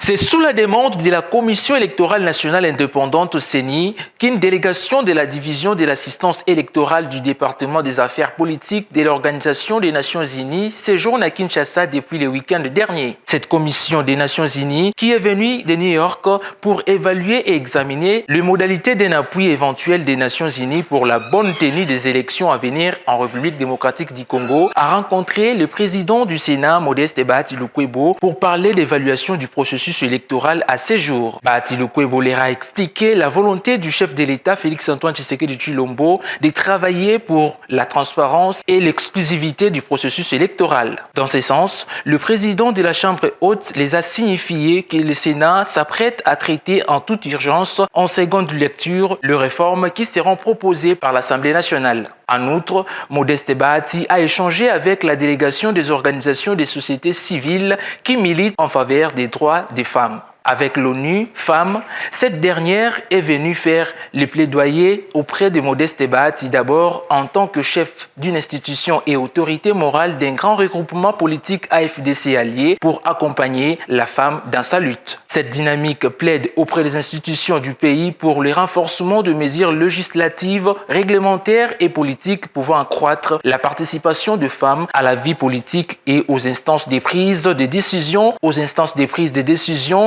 C'est sous la demande de la Commission électorale nationale indépendante CENI qu'une délégation de la division de l'assistance électorale du département des affaires politiques de l'Organisation des Nations Unies séjourne à Kinshasa depuis le week-end dernier. Cette commission des Nations Unies qui est venue de New York pour évaluer et examiner les modalités d'un appui éventuel des Nations Unies pour la bonne tenue des élections à venir en République démocratique du Congo a rencontré le président du Sénat, Modeste Bahati Lukwebo, pour parler d'évaluation du processus électoral à ces jours. Bahati Lukwebo leur a expliqué la volonté du chef de l'État, Félix-Antoine Tshisekedi Tshilombo, de travailler pour la transparence et l'exclusivité du processus électoral. Dans ce sens, le président de la Chambre haute les a signifié que le Sénat s'apprête à traiter en toute urgence, en seconde lecture, les réformes qui seront proposées par l'Assemblée nationale. En outre, Modeste Bahati a échangé avec la délégation des organisations des sociétés civiles qui militent en faveur des droits des femmes. Avec l'ONU Femmes, cette dernière est venue faire le plaidoyer auprès de Modeste Bahati d'abord en tant que chef d'une institution et autorité morale d'un grand regroupement politique AFDC allié pour accompagner la femme dans sa lutte. Cette dynamique plaide auprès des institutions du pays pour le renforcement de mesures législatives, réglementaires et politiques pouvant accroître la participation des femmes à la vie politique et aux instances de prise de décision,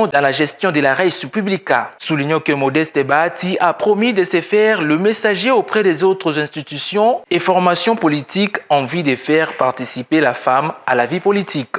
dans la gestion de la res publica. Soulignons que Modeste Bahati a promis de se faire le messager auprès des autres institutions et formations politiques en vue de faire participer la femme à la vie politique.